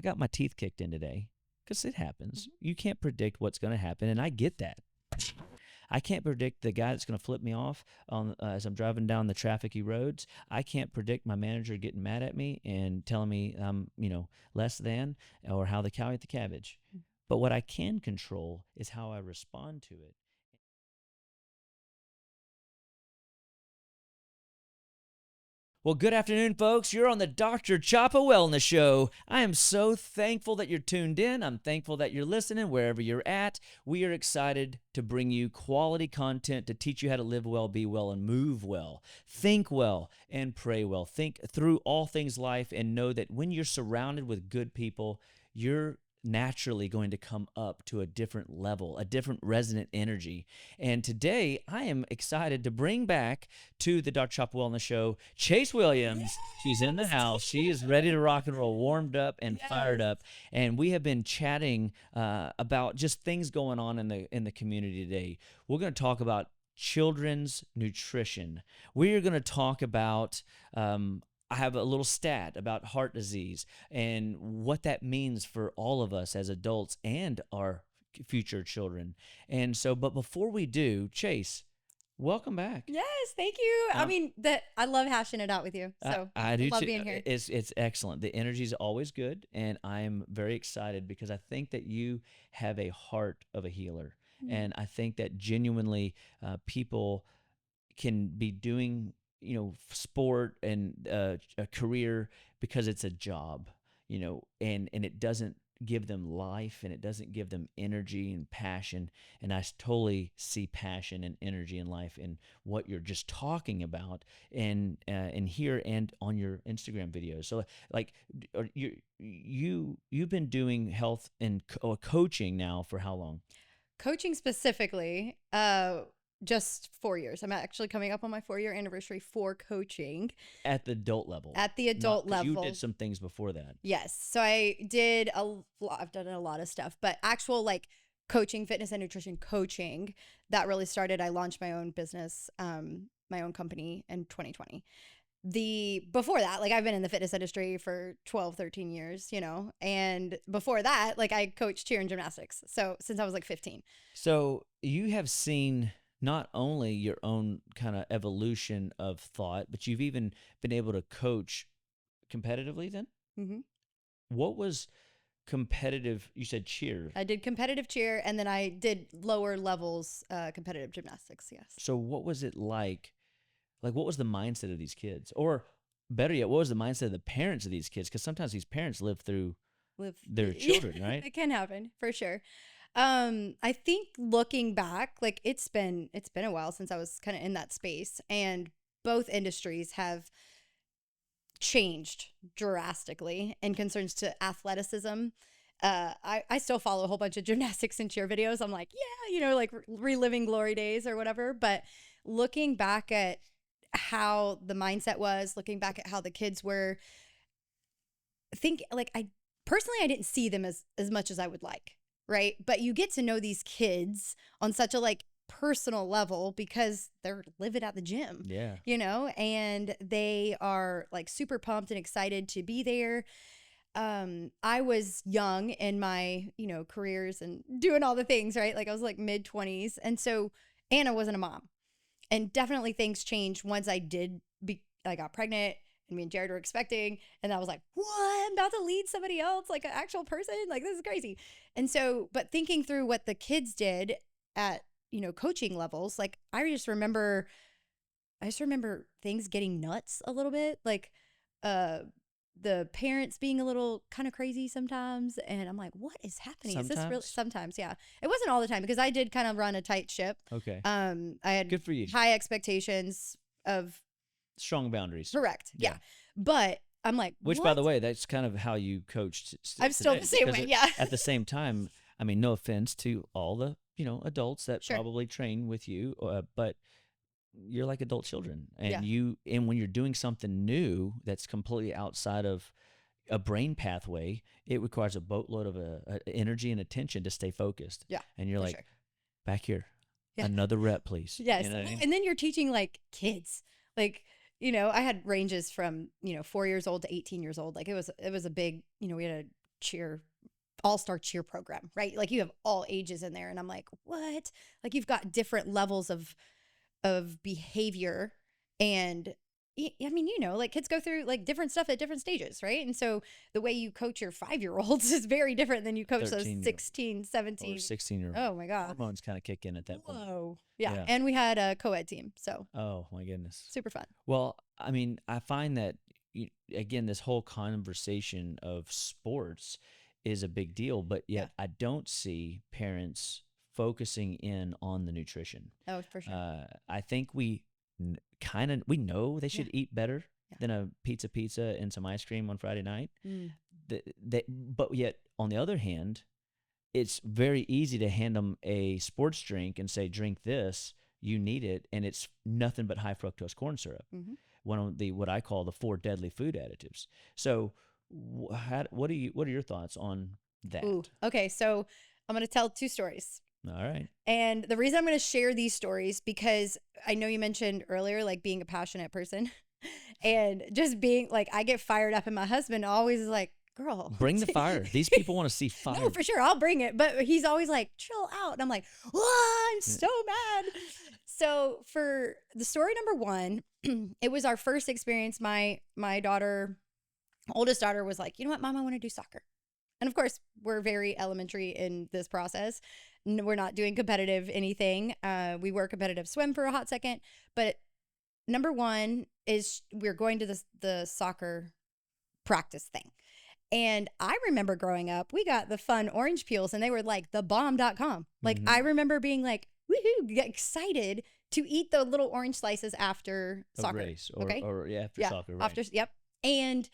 I got my teeth kicked in today because it happens. Mm-hmm. You can't predict what's going to happen, and I get that. I can't predict the guy that's going to flip me off as I'm driving down the trafficy roads. I can't predict my manager getting mad at me and telling me I'm, less than, or how the cow ate the cabbage. But what I can control is how I respond to it. Well, good afternoon, folks. You're on the Dr. Chapa Wellness Show. I am so thankful that you're tuned in. I'm thankful that you're listening wherever you're at. We are excited to bring you quality content to teach you how to live well, be well, and move well. Think well and pray well. Think through all things life and know that when you're surrounded with good people, you're naturally going to come up to a different level, a different resonant energy. And today I am excited to bring back to the Dr. Chapa Wellness Show, Chase Williams. Yes. She's in the house. She is ready to rock and roll, warmed up and fired up. And we have been chatting about just things going on in the community today. We're going to talk about children's nutrition. We are going to talk about I have a little stat about heart disease and what that means for all of us as adults and our future children. And so, but before we do, Chase, welcome back. Yes, thank you. I love hashing it out with you. So I do love too. being here. It's excellent. The energy is always good, and I am very excited because I think that you have a heart of a healer, and I think that genuinely people can be doing sport and a career because it's a job, and it doesn't give them life, and it doesn't give them energy and passion. And I totally see passion and energy in life in what you're just talking about, and here and on your Instagram videos. So like you've been doing health and coaching now for how long? Coaching specifically, just 4 years. I'm actually coming up on my 4-year anniversary for coaching. At the adult level. At the adult level. You did some things before that. Yes. So I've done a lot of stuff, but actual like coaching, fitness and nutrition coaching, that really started. I launched my own business, my own company in 2020. Before that, like I've been in the fitness industry for 12, 13 years, and before that, like I coached cheer and gymnastics. So since I was like 15. So you have seen not only your own kind of evolution of thought, but you've even been able to coach competitively then? Mm-hmm. What was competitive? You said cheer. I did competitive cheer, and then I did lower levels competitive gymnastics, yes. So what was it like? Like, what was the mindset of these kids? Or better yet, what was the mindset of the parents of these kids? Because sometimes these parents live through their children, right? It can happen, for sure. I think looking back, like it's been a while since I was kind of in that space, and both industries have changed drastically in concerns to athleticism. I still follow a whole bunch of gymnastics and cheer videos. I'm like, yeah, like reliving glory days or whatever. But looking back at how the mindset was, looking back at how the kids were, I didn't see them as much as I would like. Right. But you get to know these kids on such a like personal level because they're living at the gym. Yeah. And they are like super pumped and excited to be there. I was young in my, careers and doing all the things, right? Like I was like mid-20s. And so Anna wasn't a mom. And definitely things changed once I got pregnant. And me and Jared were expecting, and I was like, what? I'm about to lead somebody else, like an actual person? Like, this is crazy. And so, but thinking through what the kids did at, coaching levels, like I just remember things getting nuts a little bit, like the parents being a little kind of crazy sometimes. And I'm like, what is happening? Sometimes? Is this really? Sometimes, yeah. It wasn't all the time because I did kind of run a tight ship. Okay. I had good for you. High expectations of strong boundaries. Correct. Yeah. But I'm like, which, what? By the way, that's kind of how you coached. I'm still the same way. Yeah. At the same time, I mean, no offense to all the, adults that probably train with you, but you're like adult children, and and when you're doing something new that's completely outside of a brain pathway, it requires a boatload of energy and attention to stay focused. Yeah. And you're like, back here, another rep, please. Yes. And then you're teaching like kids, like, I had ranges from, 4 years old to 18 years old. Like it was a big, we had a all-star cheer program, right? Like you have all ages in there. And I'm like, what? Like you've got different levels of behavior. And I mean, like kids go through like different stuff at different stages, right? And so the way you coach your 5-year-olds is very different than you coach those 16, 17. Or 16-year-old. Oh my God. Hormones kind of kick in at that point. Whoa. Yeah. And we had a co-ed team. So. Oh my goodness. Super fun. Well, I mean, I find that, again, this whole conversation of sports is a big deal, but yet I don't see parents focusing in on the nutrition. Oh, for sure. I think we know they should eat better than a pizza and some ice cream on Friday night. But yet, on the other hand, it's very easy to hand them a sports drink and say, drink this, you need it, and it's nothing but high fructose corn syrup. Mm-hmm. One of what I call the 4 deadly food additives. So what are your thoughts on that? Ooh, okay, so I'm going to tell 2 stories. All right. And the reason I'm going to share these stories, because I know you mentioned earlier, like being a passionate person and just being like, I get fired up, and my husband always is like, girl, bring the fire. These people want to see fire. No, for sure. I'll bring it. But he's always like, chill out. And I'm like, I'm so mad. So for the story number 1, it was our first experience. My oldest daughter was like, you know what, Mom, I want to do soccer. And of course, we're very elementary in this process. We're not doing competitive anything. We were competitive swim for a hot second. But number 1 is we're going to the soccer practice thing. And I remember growing up, we got the fun orange peels, and they were like the bomb.com. Like I remember being like, woohoo, excited to eat the little orange slices after soccer. Race or after soccer. Right. Yep. And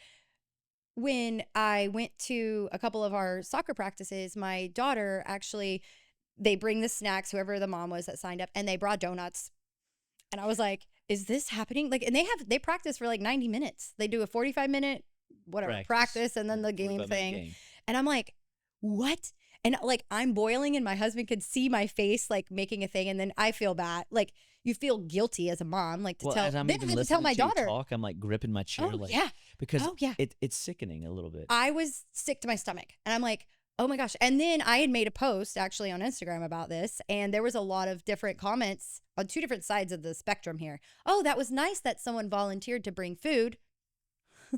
when I went to a couple of our soccer practices, my daughter actually, they bring the snacks, whoever the mom was that signed up, and they brought donuts. And I was like, is this happening? Like, and they practice for like 90 minutes. They do a 45-minute practice and then the game thing. And I'm like, what? And like, I'm boiling, and my husband could see my face, like making a thing. And then I feel bad. Like you feel guilty as a mom, like to tell, then I had to tell my daughter. Talk, I'm like gripping my chair. Because it's sickening a little bit. I was sick to my stomach, and I'm like, oh my gosh. And then I had made a post actually on Instagram about this, and there was a lot of different comments on 2 different sides of the spectrum here. Oh, that was nice that someone volunteered to bring food.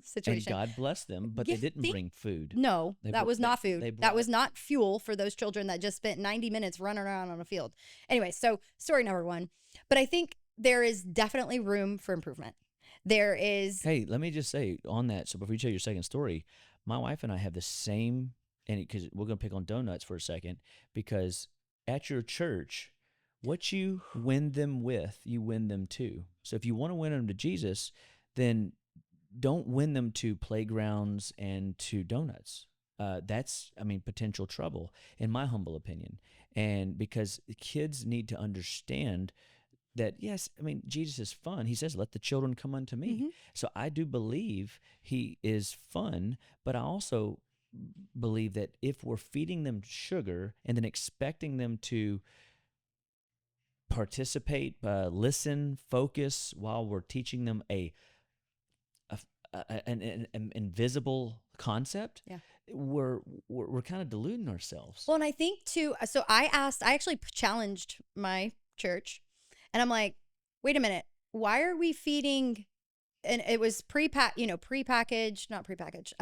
Situation. And God bless them, but they didn't bring food. No, that was not food. That was not fuel for those children that just spent 90 minutes running around on a field. Anyway, so story number 1. But I think there is definitely room for improvement. There is. Hey, let me just say on that. So before you tell your second story, my wife and I have the same, and because we're going to pick on donuts for a second, because at your church, what you win them with, you win them to. So if you want to win them to Jesus, then don't win them to playgrounds and to donuts. That's, potential trouble, in my humble opinion. And because kids need to understand that, yes, Jesus is fun. He says, let the children come unto me. Mm-hmm. So I do believe he is fun, but I also believe that if we're feeding them sugar and then expecting them to participate, listen, focus while we're teaching them an invisible concept, we're kind of deluding ourselves. Well, and I think too, so I actually challenged my church, and I'm like, wait a minute, why are we feeding, and it was prepackaged, not prepackaged,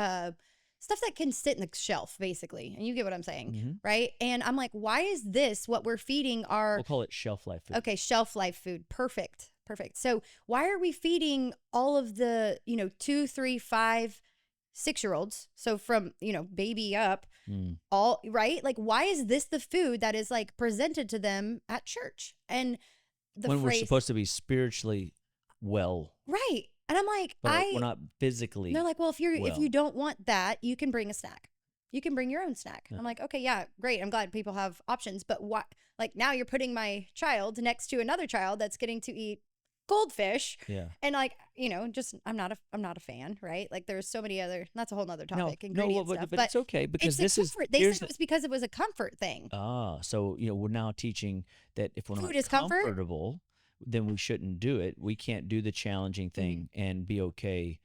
stuff that can sit in the shelf, basically. And you get what I'm saying, mm-hmm. right? And I'm like, why is this what we're feeding our... We'll call it shelf life food. Okay, shelf life food. Perfect. So why are we feeding all of the, 2, 3, 5, 6-year-olds? So from, baby up, all, right? Like, why is this the food that is like presented to them at church? And when we're supposed to be spiritually well. Right. And I'm like, we're not physically. They're like, well, if you don't want that, you can bring a snack. You can bring your own snack. Yeah. I'm like, okay, yeah, great. I'm glad people have options. But what? Like now you're putting my child next to another child that's getting to eat goldfish. Yeah. And like, just I'm not a fan, right? Like there's so many other. That's a whole nother topic. But it's okay because this is. They said it was because it was a comfort thing. So we're now teaching that if we're food not is comfortable, then we shouldn't do it. We can't do the challenging thing and be okay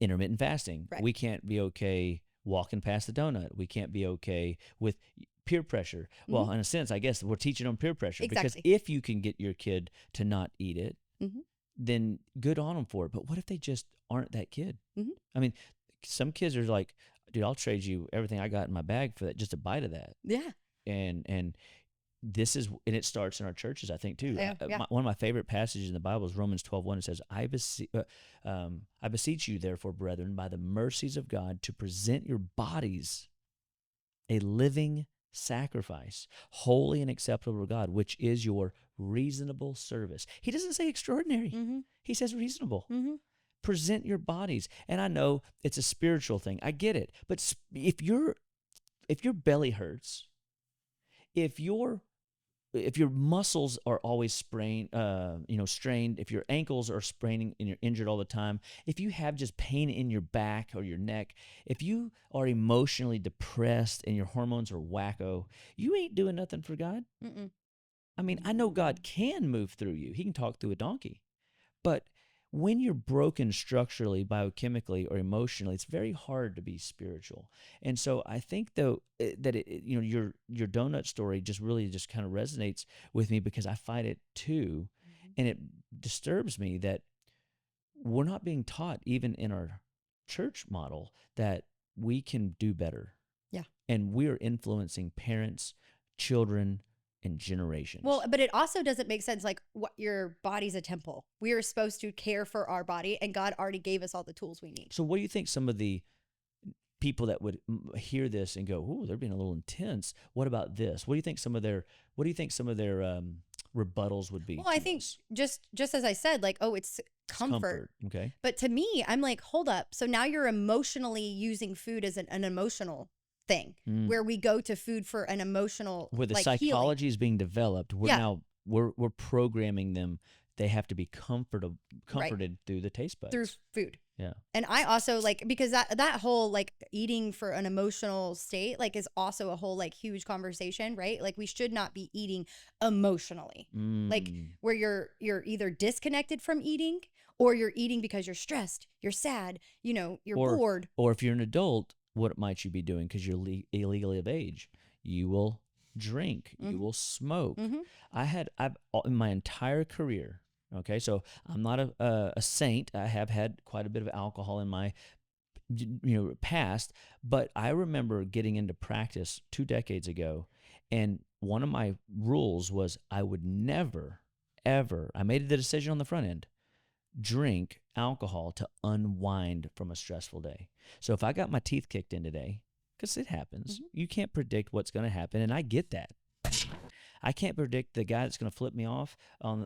intermittent fasting. Right. We can't be okay walking past the donut. We can't be okay with peer pressure. Well, in a sense, I guess we're teaching them peer pressure because Exactly. if you can get your kid to not eat it, Mhm. then good on them for it. But what if they just aren't that kid? Mhm. I mean, some kids are like, dude, I'll trade you everything I got in my bag for that, just a bite of that. Yeah. And this is, and it starts in our churches, I think, too. Yeah, yeah. One of my favorite passages in the Bible is Romans 12:1. It says, I beseech you, therefore, brethren, by the mercies of God, to present your bodies a living sacrifice, holy and acceptable to God, which is your reasonable service. He doesn't say extraordinary. Mhm. He says reasonable. Mhm. Present your bodies. And I know it's a spiritual thing. I get it. But if your belly hurts, if your muscles are always strained, if your ankles are spraining and you're injured all the time, if you have just pain in your back or your neck, if you are emotionally depressed and your hormones are wacko, you ain't doing nothing for God. Mm-mm. I mean, I know God can move through you. He can talk through a donkey. But when you're broken structurally, biochemically, or emotionally, it's very hard to be spiritual. And so I think, though, that your donut story just really just kind of resonates with me because I fight it too, and it disturbs me that we're not being taught, even in our church model, that we can do better. Yeah. And we are influencing parents, children, and generations. Well, but it also doesn't make sense. Like, what, your body's a temple. We are supposed to care for our body, and God already gave us all the tools we need. So what do you think some of the people that would hear this and go, "Ooh, they're being a little intense. What about this?" What do you think some of their rebuttals would be? Well, I think just as I said, like, oh, it's comfort. Okay. But to me, I'm like, hold up. So now you're emotionally using food as an emotional thing, where we go to food for an emotional, where the like, psychology healing. is being developed. We're programming them. They have to be comforted through the taste buds. Through food. Yeah. And I also, like, because that whole, like, eating for an emotional state, like, is also a whole, like, huge conversation, right? Like, we should not be eating emotionally. Like, where you're either disconnected from eating, or you're eating because you're stressed, you're sad, you're bored. Or if you're an adult, what might you be doing because you're illegally of age? You will drink. You will smoke. I've in my entire career. Okay, so I'm not a saint. I have had quite a bit of alcohol in my past, but I remember getting into practice 2 decades ago, and one of my rules was I would never, ever, I made the decision on the front end, drink alcohol to unwind from a stressful day. So if I got my teeth kicked in today, because it happens, you can't predict what's going to happen, and I get that. I can't predict the guy that's going to flip me off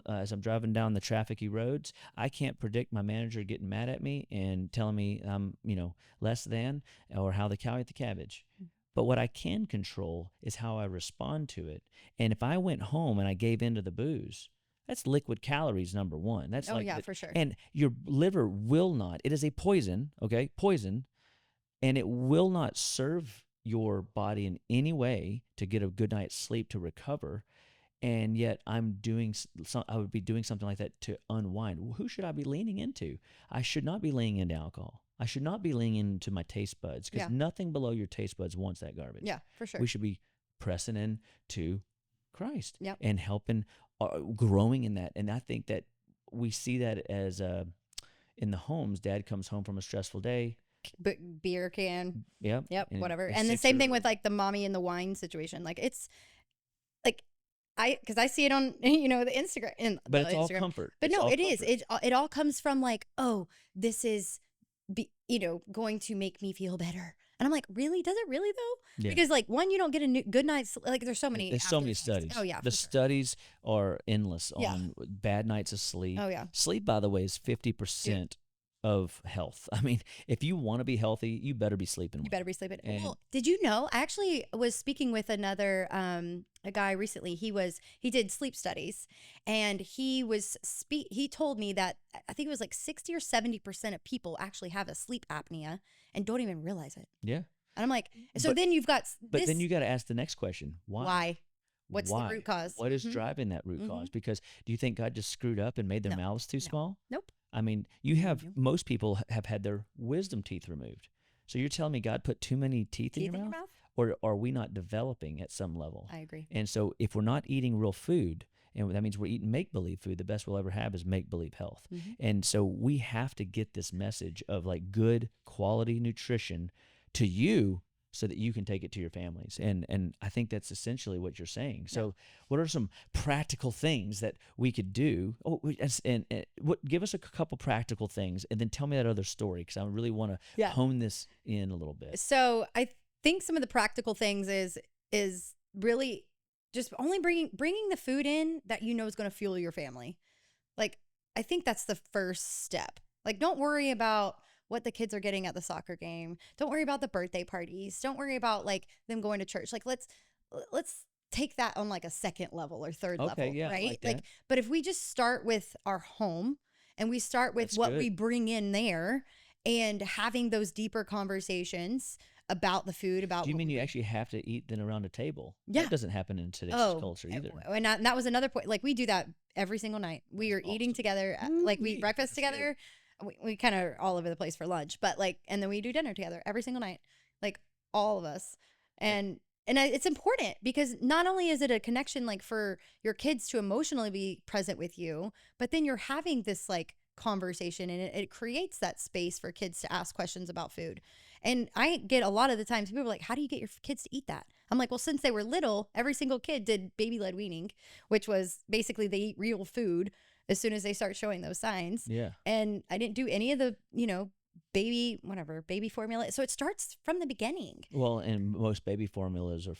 as I'm driving down the trafficy roads. I can't predict my manager getting mad at me and telling me I'm, less than, or how they eat the cabbage. But what I can control is how I respond to it. And if I went home and I gave in to the booze, that's liquid calories, number one. That's For sure. And your liver will not. It is a poison, okay? Poison. And it will not serve your body in any way to get a good night's sleep to recover. And yet I would be doing something like that to unwind. Well, who should I be leaning into? I should not be leaning into alcohol. I should not be leaning into my taste buds, because nothing below your taste buds wants that garbage. Yeah, for sure. We should be pressing into Christ and helping, growing in that. And I think that we see that as in the homes. Dad comes home from a stressful day. Beer can. Yep, whatever. And the same thing with, like, the mommy and the wine situation. Like, it's like, because I see it on the Instagram, but it's all comfort. But no, it is. It all comes from, like, oh, this is going to make me feel better. And I'm like, really? Does it really, though? Yeah. Because, like, one, you don't get a good night's, like, there's so many studies. Oh yeah, the studies are endless on bad nights of sleep. Oh yeah. Sleep, by the way, is 50% of health. I mean, if you want to be healthy, you better be sleeping. Well, did you know? I actually was speaking with another a guy recently. He did sleep studies, and he told me that I think it was like 60 or 70% of people actually have a sleep apnea and don't even realize it. Yeah. And I'm like, then you've got then you got to ask the next question. Why? What's the root cause? What is driving that root cause? Because do you think God just screwed up and made their mouths too small? Nope. I mean, most people have had their wisdom teeth removed. So you're telling me God put too many teeth in Teeth your mouth? Or are we not developing at some level? I agree. And so if we're not eating real food, and that means we're eating make-believe food, the best we'll ever have is make-believe health. And so we have to get this message of like good quality nutrition to you so that you can take it to your families. And I think that's essentially what you're saying. So what are some practical things that we could do? Give us a couple practical things, and then tell me that other story, because I really want to hone this in a little bit. So I think some of the practical things is really just only bringing the food in that you know is going to fuel your family. Like, I think that's the first step. Like, don't worry about what the kids are getting at the soccer game. Don't worry about the birthday parties. Don't worry about like them going to church. Like, let's take that on like a second level or third level, right? Like, but if we just start with our home and we start with what we bring in there and having those deeper conversations about the food, about. Do you mean you actually have to eat then around a table? Yeah. That doesn't happen in today's culture either. And that was another point. Like, we do that every single night. We are eating together. Like, we eat breakfast together. We kind of are all over the place for lunch, but like, and then we do dinner together every single night, like all of us. And it's important because not only is it a connection, like for your kids to emotionally be present with you, but then you're having this like conversation, and it creates that space for kids to ask questions about food. And I get a lot of the times people are like, how do you get your kids to eat that? I'm like, well, since they were little, every single kid did baby-led weaning, which was basically they eat real food as soon as they start showing those signs. Yeah. And I didn't do any of the, baby formula. So it starts from the beginning. Well, and most baby formulas are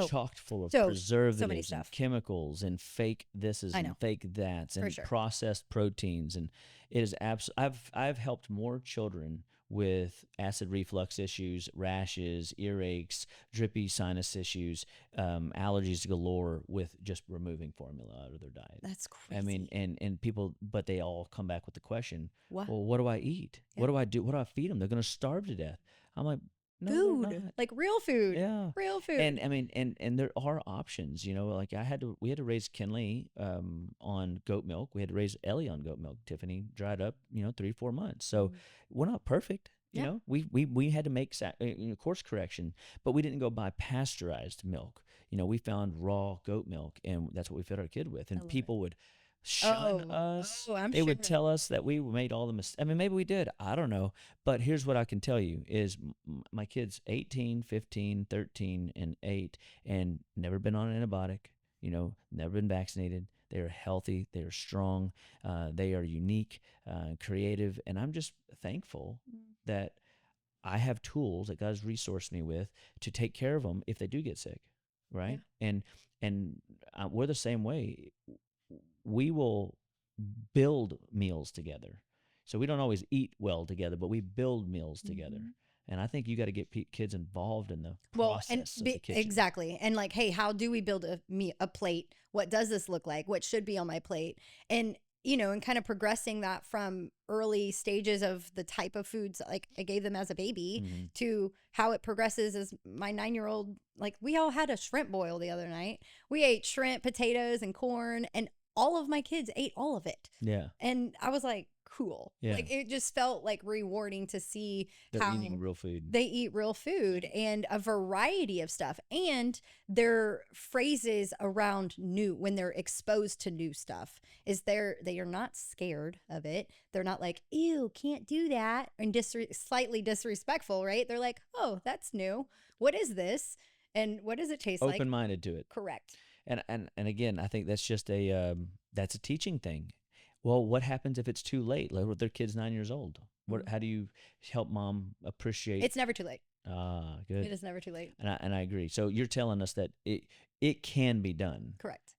chocked full of preservatives and chemicals and fake thises and fake that's and processed proteins. And it is I've helped more children with acid reflux issues, rashes, earaches, drippy sinus issues, allergies galore with just removing formula out of their diet. That's crazy. I mean, and people, but they all come back with the question, well, what do I eat? Yeah. What do I do? What do I feed them? They're going to starve to death. I'm like, no, food, like real food. Yeah. Real food. And I mean, and there are options, like we had to raise Kinley on goat milk. We had to raise Ellie on goat milk. Tiffany dried up, 3-4 months. So we're not perfect. We had to make course correction, but we didn't go buy pasteurized milk. We found raw goat milk, and that's what we fed our kid with. And people would shun us. They would tell us that we made all the mistakes. I mean, maybe we did. I don't know. But here's what I can tell you is my kids 18, 15, 13, and 8, and never been on an antibiotic, never been vaccinated. They are healthy. They are strong. They are unique, creative. And I'm just thankful that I have tools that God's resourced me with to take care of them if they do get sick, right? Yeah. And we're the same way. We will build meals together. So we don't always eat well together, but we build meals together. And I think you got to get kids involved in the process of the kitchen. Exactly. And like, hey, how do we build a plate? What does this look like? What should be on my plate? And, and kind of progressing that from early stages of the type of foods like I gave them as a baby to how it progresses as my 9-year-old. Like, we all had a shrimp boil the other night. We ate shrimp, potatoes, and corn, and all of my kids ate all of it. Yeah. And I was like, cool. Yeah. Like, it just felt like rewarding to see they're eating real food. They eat real food and a variety of stuff. And their phrases around new, when they're exposed to new stuff, is they are not scared of it. They're not like, ew, can't do that, and slightly disrespectful, right? They're like, oh, that's new. What is this? And what does it taste like? Open-minded to it. Correct. And again, I think that's just that's a teaching thing. Well, what happens if it's too late? Like, their kid's 9 years old. How do you help mom appreciate? It's never too late. Ah, good. It is never too late. And I agree. So you're telling us that it can be done. Correct.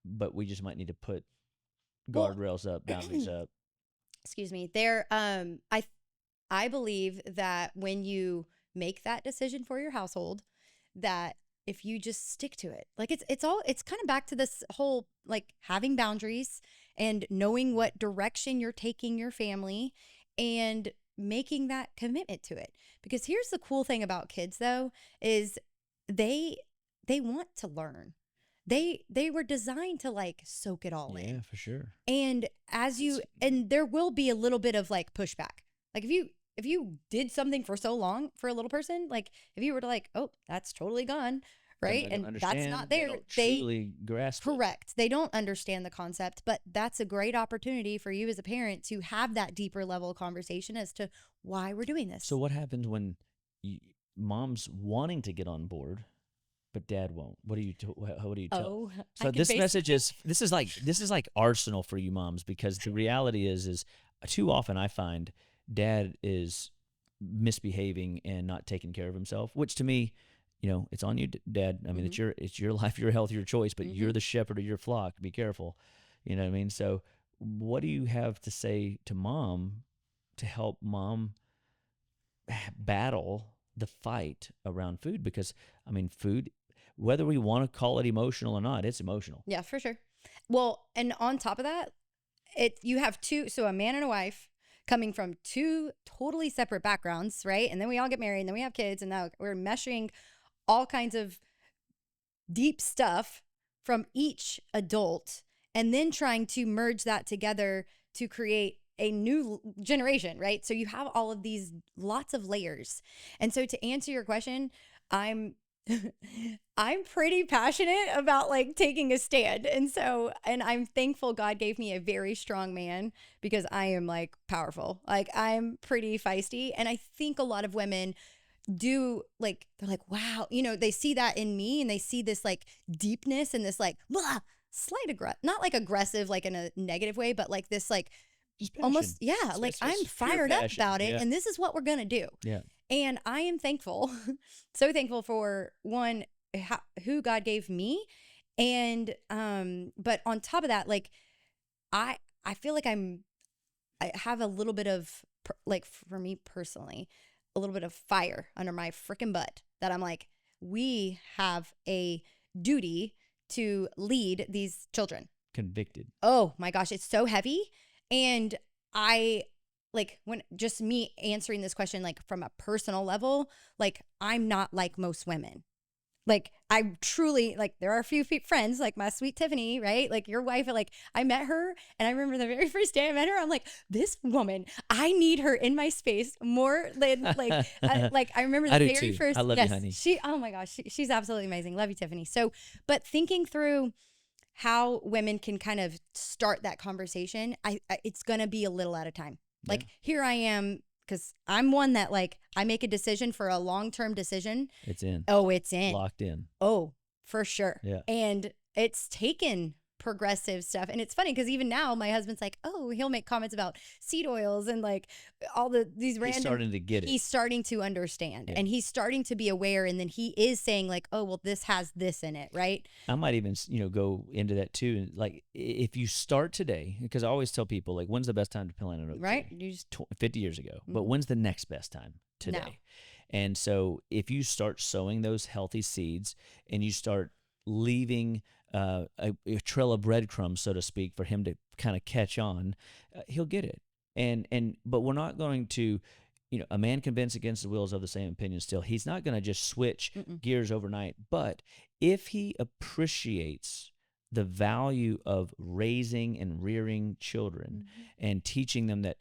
But we just might need to put guardrails up, boundaries up. Excuse me. I believe that when you make that decision for your household, that if you just stick to it, like it's kind of back to this whole like having boundaries and knowing what direction you're taking your family and making that commitment to it. Because here's the cool thing about kids though, is they want to learn. They were designed to like soak it all in. Yeah, for sure. And and there will be a little bit of like pushback. Like if you if you did something for so long for a little person, like if you were to like, oh, that's totally gone, right? They don't And that's not understand. They there. don't truly grasp it. Correct. They don't understand the concept, but that's a great opportunity for you as a parent to have that deeper level conversation as to why we're doing this. So what happens when mom's wanting to get on board, but dad won't? What do you tell? Oh, So this message is this is like arsenal for you moms, because the reality is too often I find dad is misbehaving and not taking care of himself, which to me, it's on you, dad. I mean, it's your life, your health, your choice, but you're the shepherd of your flock. Be careful. You know what I mean? So what do you have to say to mom to help mom battle the fight around food? Because I mean, food, whether we want to call it emotional or not, it's emotional. Yeah, for sure. Well, and on top of that, you have so a man and a wife coming from two totally separate backgrounds, right? And then we all get married and then we have kids, and now we're meshing all kinds of deep stuff from each adult, and then trying to merge that together to create a new generation, right? So you have all of these lots of layers. And so to answer your question, I'm pretty passionate about like taking a stand. And I'm thankful God gave me a very strong man, because I am like powerful. Like I'm pretty feisty. And I think a lot of women do, like, they're like, wow, they see that in me, and they see this like deepness and this like blah, slight not like aggressive, like in a negative way, but like this like almost, yeah, like I'm fired up about it, and this is what we're gonna do. Yeah. And I am thankful, so thankful for one, who God gave me, and but on top of that, like I feel like I have a little bit of like, for me personally, a little bit of fire under my freaking butt, that I'm like, we have a duty to lead these children. Convicted. Oh my gosh, it's so heavy. And I like, when just me answering this question, like from a personal level, like I'm not like most women. Like I truly, like, there are a few friends, like my sweet Tiffany, right? Like your wife, like I met her, and I remember the very first day I met her, I'm like, this woman, I need her in my space more than like, I remember the very first. I love you, honey. Oh my gosh, she's absolutely amazing. Love you, Tiffany. So, but thinking through how women can kind of start that conversation, it's going to be a little at a time. Yeah. Like here I am, because I'm one that like, I make a decision for a long-term decision. It's in. Oh, it's in. Locked in. Oh, for sure. Yeah. And it's taken progressive stuff. And it's funny because even now my husband's like, oh, he'll make comments about seed oils and like all these random. He's starting to get it. He's starting to understand, and he's starting to be aware. And then he is saying like, oh, well, this has this in it, right? I might even, go into that too. Like if you start today, because I always tell people like, when's the best time to plant an oak tree? Right. You just 50 years ago. But when's the next best time? Today. Now. And so if you start sowing those healthy seeds and you start leaving a trail of breadcrumbs, so to speak, for him to kind of catch on, he'll get it. But we're not going to, a man convinced against the will is of the same opinion still. He's not going to just switch gears overnight. But if he appreciates the value of raising and rearing children and teaching them that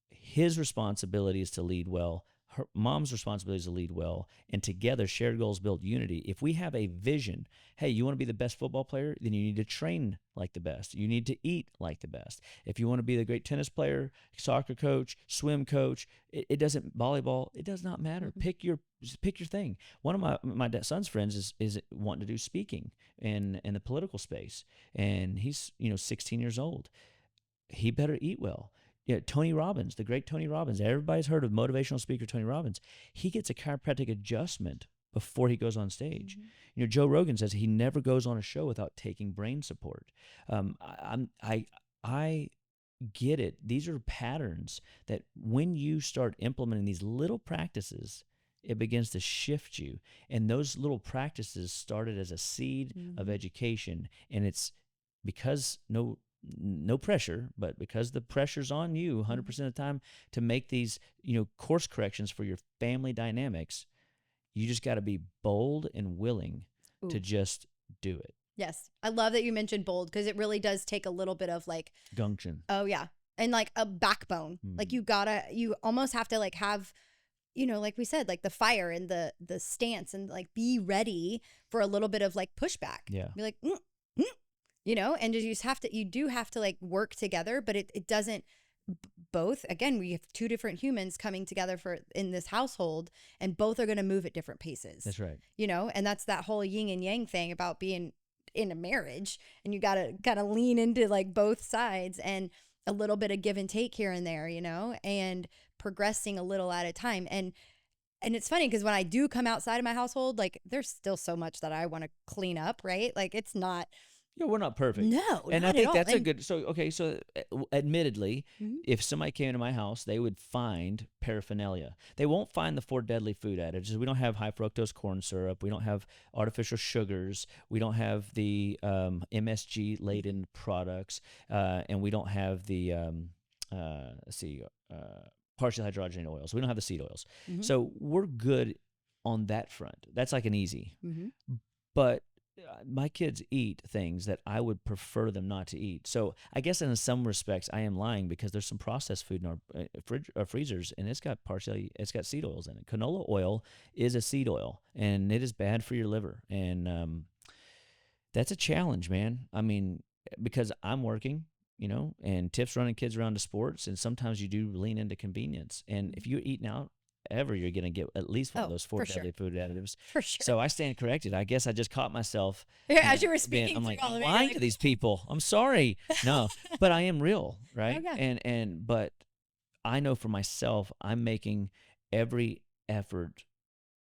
his responsibility is to lead well, her mom's responsibility is to lead well, and together shared goals build unity. If we have a vision, hey, you want to be the best football player, then you need to train like the best. You need to eat like the best. If you want to be the great tennis player, soccer coach, swim coach, it doesn't, volleyball, it does not matter. Pick your thing. One of my son's friends is wanting to do speaking in the political space, and he's 16 years old. He better eat well. Tony Robbins, the great Tony Robbins. Everybody's heard of motivational speaker Tony Robbins. He gets a chiropractic adjustment before he goes on stage. Joe Rogan says he never goes on a show without taking brain support. I get it. These are patterns that when you start implementing these little practices, it begins to shift you. And those little practices started as a seed of education, and it's because no pressure, but because the pressure's on you 100% of the time to make these, course corrections for your family dynamics, you just got to be bold and willing to just do it. Yes. I love that you mentioned bold, because it really does take a little bit of like gumption. Oh yeah. and like a backbone. Like you almost have to like have, like we said, like the fire and the stance, and like be ready for a little bit of like pushback. Yeah. Be like, and you do have to like work together, but it doesn't both. Again, we have two different humans coming together in this household, and both are going to move at different paces. That's right. And that's that whole yin and yang thing about being in a marriage, and you got to kind of lean into like both sides and a little bit of give and take here and there, and progressing a little at a time. And it's funny because when I do come outside of my household, like there's still so much that I want to clean up, right? Like it's not. Yeah, we're not perfect. No, and not I think at all. that's a good. So admittedly, Mhm. if somebody came to my house, they would find paraphernalia. They won't find the 4 deadly food additives. We don't have high fructose corn syrup. We don't have artificial sugars. We don't have the MSG laden products, and we don't have the partially hydrogenated oils. We don't have the seed oils. Mhm. So we're good on that front. That's like an easy. Mhm. But my kids eat things that I would prefer them not to eat. So I guess in some respects I am lying, because there's some processed food in our freezers, and it's got seed oils in it. Canola oil is a seed oil, and it is bad for your liver. And that's a challenge, man. I mean, because I'm working, and Tiff's running kids around to sports, and sometimes you do lean into convenience. And if you're eating out ever, you're going to get at least one of those 4 deadly food additives. For sure. So I stand corrected. I guess I just caught myself. As you were speaking, I'm like, all of it, lying like, to these people. I'm sorry. No, but I am real, right? Oh, yeah. But I know for myself, I'm making every effort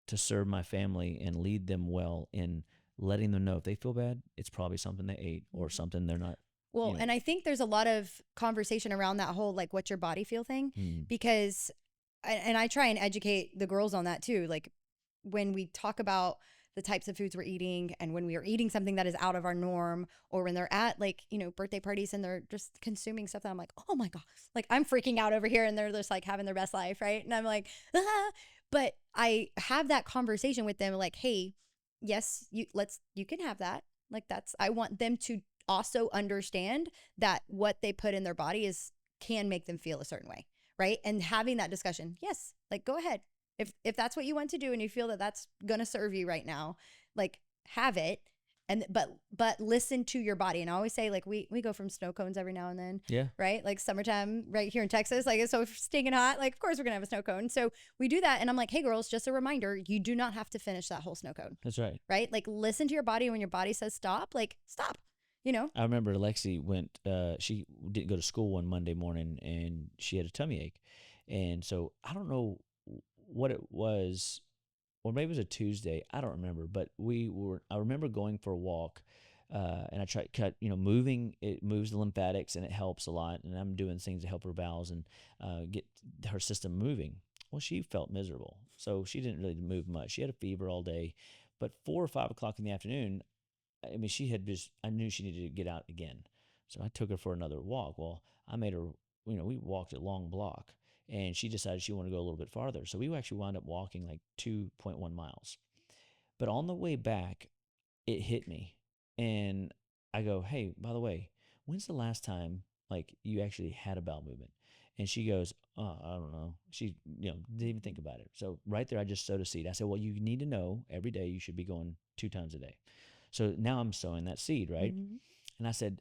to serve my family and lead them well in letting them know if they feel bad, it's probably something they ate or something they're not. Well, and I think there's a lot of conversation around that whole like what's your body feel thing, because and I try and educate the girls on that too. Like when we talk about the types of foods we're eating, and when we are eating something that is out of our norm, or when they're at like, birthday parties and they're just consuming stuff that I'm like, oh my God, like I'm freaking out over here, and they're just like having their best life. Right. And I'm like, ah. But I have that conversation with them like, hey, yes, you can have that. Like I want them to also understand that what they put in their body can make them feel a certain way. Right. And having that discussion. Yes. Like, go ahead. If that's what you want to do, and you feel that that's going to serve you right now, like have it. But listen to your body. And I always say, like, we go from snow cones every now and then. Yeah. Right. Like summertime right here in Texas. Like, it's so stinking hot. Like, of course we're going to have a snow cone. So we do that. And I'm like, hey girls, just a reminder, you do not have to finish that whole snow cone. That's right. Right. Like listen to your body. When your body says stop, like stop. I remember Lexi she didn't go to school one Monday morning, and she had a tummy ache. And so I don't know what it was, or maybe it was a Tuesday. I don't remember, but I remember going for a walk, and I tried moving. It moves the lymphatics, and it helps a lot. And I'm doing things to help her bowels and get her system moving. Well, she felt miserable, so she didn't really move much. She had a fever all day, but 4 or 5 o'clock in the afternoon, I mean, I knew she needed to get out again. So I took her for another walk. Well, I made her, we walked a long block, and she decided she wanted to go a little bit farther. So we actually wound up walking like 2.1 miles. But on the way back, it hit me. And I go, hey, by the way, when's the last time like you actually had a bowel movement? And she goes, oh, I don't know. She, didn't even think about it. So right there, I just sowed a seed. I said, well, you need to know every day you should be going 2 times a day. So now I'm sowing that seed, right? Mm-hmm. And I said,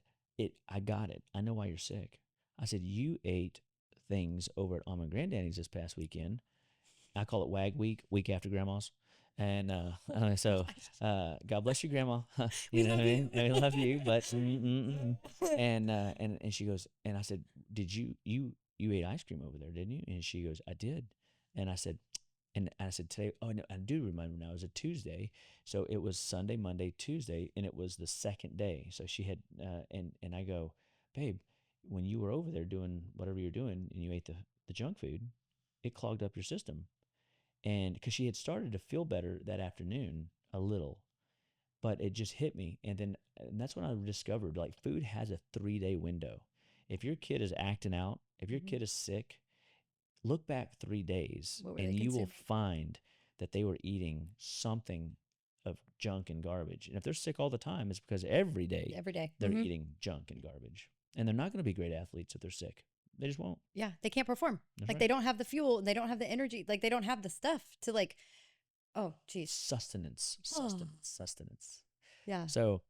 I got it. I know why you're sick. I said, you ate things over at Mom and Granddaddy's this past weekend. I call it WAG week after Grandma's. And God bless you, Grandma. You know what I mean? I love you, but and she goes, and I said, did you ate ice cream over there, didn't you? And she goes, I did. And I said today, oh no, I do remember now, it was a Tuesday. So it was Sunday, Monday, Tuesday, and it was the second day. So she had, and I go, babe, when you were over there doing whatever you're doing and you ate the junk food, it clogged up your system. And because she had started to feel better that afternoon a little, but it just hit me. And that's when I discovered like food has a 3-day window. If your kid is acting out, if your kid is sick, look back 3 days and you will find that they were eating something of junk and garbage. And if they're sick all the time, it's because every day they're eating junk and garbage. And they're not going to be great athletes if they're sick. They just won't. Yeah, they can't perform. That's Like right. they don't have the fuel, they don't have the energy, like they don't have the stuff to like, oh, geez. Sustenance, Oh, sustenance, sustenance. yeah. So,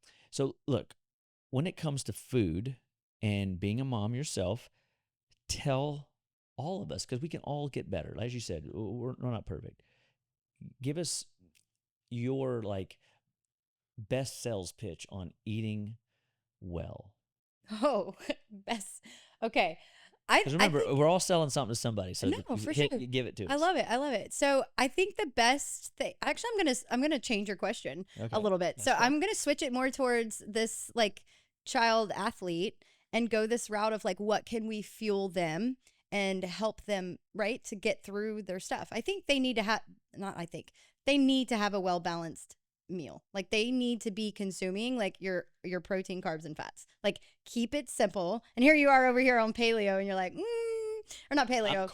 look, when it comes to food and being a mom yourself, tell all of us, because we can all get better. As you said, we're not perfect. Give us your like best sales pitch on eating well. Oh, best. Okay. Because I remember, think we're all selling something to somebody. So no, for sure. give it to I us. love it. I love it. So I think the best thing, actually, I'm gonna change your question a Okay. little bit. That's So fine. I'm gonna switch it more towards this like child athlete and go this route of like what can we fuel them and help them right to get through their stuff. I think they need to have not. I think they need to have a well balanced meal. Like they need to be consuming like your protein, carbs, and fats. Like keep it simple. And here you are over here on paleo, and you're like. Or not paleo, I'm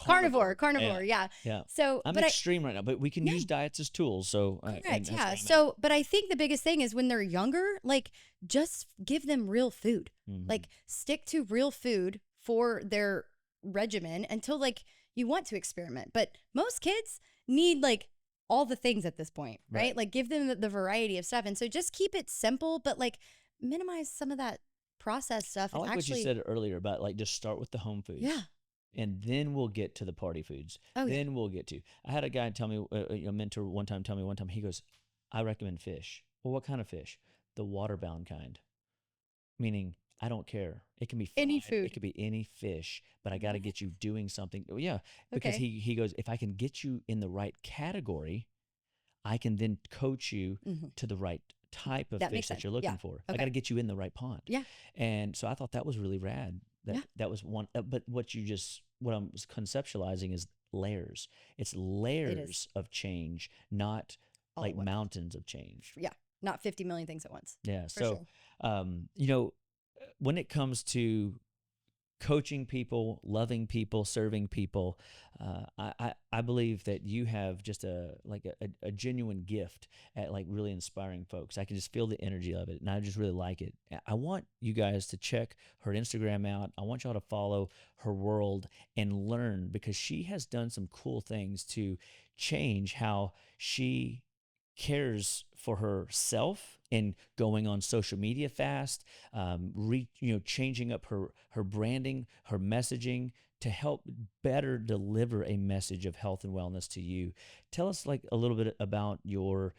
carnivore. Yeah. Yeah. So, I'm but extreme right now, but we can use diets as tools. So, and correct. that's Yeah. where I'm at. So, but I think the biggest thing is when they're younger, like just give them real food. Mhm. Like stick to real food for their regimen until like you want to experiment. But most kids need like all the things at this point, right? Like give them the variety of stuff. And so just keep it simple, but like minimize some of that processed stuff. I And like what you actually, said earlier about like just start with the home foods. yeah. And then we'll get to the party foods. Oh, yeah. Then we'll get to. I had a guy tell me, a mentor one time, he goes, I recommend fish. Well, what kind of fish? The water-bound kind. Meaning, I don't care. It can be fried. Any food. It could be any fish, but I got to get you doing something. Oh, yeah, because Okay. he goes, if I can get you in the right category, I can then coach you Mhm. to the right type of That fish makes that sense. you're looking Yeah. for. I Okay. got to get you in the right pond. Yeah. And so I thought that was really rad. Yeah. That was one. But what I'm conceptualizing is layers. It's layers of change, not All like at once. mountains of change. Yeah. Not 50 million things at once. Yeah. For So, sure. when it comes to coaching people, loving people, serving people, I believe that you have just a genuine gift at like really inspiring folks. I can just feel the energy of it, and I just really like it. I want you guys to check her Instagram out. I want y'all to follow her world and learn, because she has done some cool things to change how she cares for herself and going on social media fast, changing up her branding, her messaging to help better deliver a message of health and wellness to you. Tell us like a little bit about your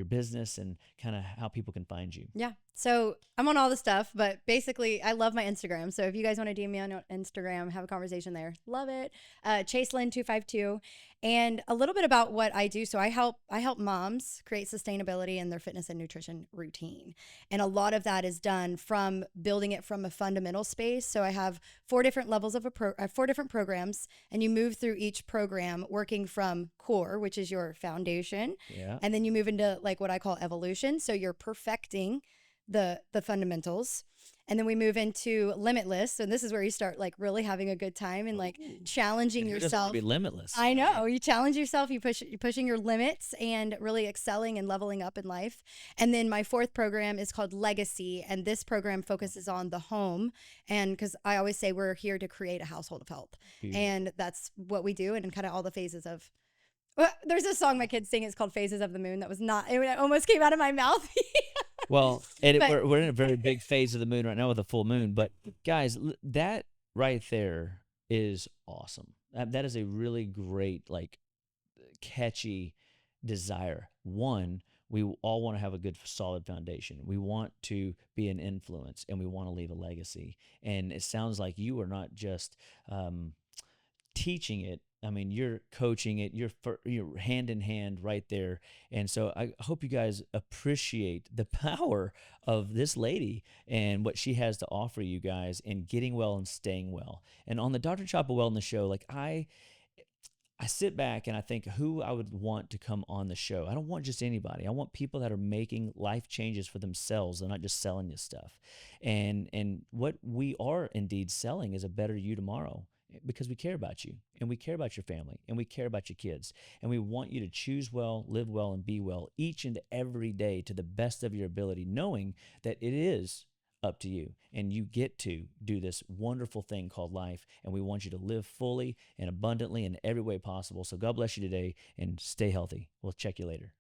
business and kind of how people can find you. Yeah. So I'm on all the stuff, but basically I love my Instagram. So if you guys want to DM me on Instagram, have a conversation there. Love it. ChaseLynn252. And a little bit about what I do. So I help moms create sustainability in their fitness and nutrition routine. And a lot of that is done from building it from a fundamental space. So I have 4 different levels of 4 different programs, and you move through each program working from core, which is your foundation. Yeah. And then you move into like what I call evolution. So you're perfecting the fundamentals. And then we move into limitless. And this is where you start like really having a good time and like challenging And who doesn't want yourself. to be limitless. I know. You challenge yourself, you're pushing your limits and really excelling and leveling up in life. And then my 4th program is called Legacy. And this program focuses on the home. And because I always say we're here to create a household of health. Beautiful. And that's what we do. And kind of all the phases of. Well, there's a song my kids sing. It's called Phases of the Moon. That was not, it almost came out of my mouth. Well, and we're in a very big phase of the moon right now with a full moon. But guys, that right there is awesome. That is a really great, like, catchy desire. One, we all want to have a good, solid foundation. We want to be an influence, and we want to leave a legacy. And it sounds like you are not just teaching it. I mean, you're coaching it. You're hand in hand right there. And so I hope you guys appreciate the power of this lady and what she has to offer you guys in getting well and staying well. And on the Dr. Chapa Wellness Show, like I sit back and I think who I would want to come on the show. I don't want just anybody. I want people that are making life changes for themselves. They're not just selling you stuff. And what we are indeed selling is a better you tomorrow, because we care about you, and we care about your family, and we care about your kids, and we want you to choose well, live well, and be well each and every day to the best of your ability, knowing that it is up to you. And you get to do this wonderful thing called life. And we want you to live fully and abundantly in every way possible. So God bless you today and stay healthy. We'll check you later.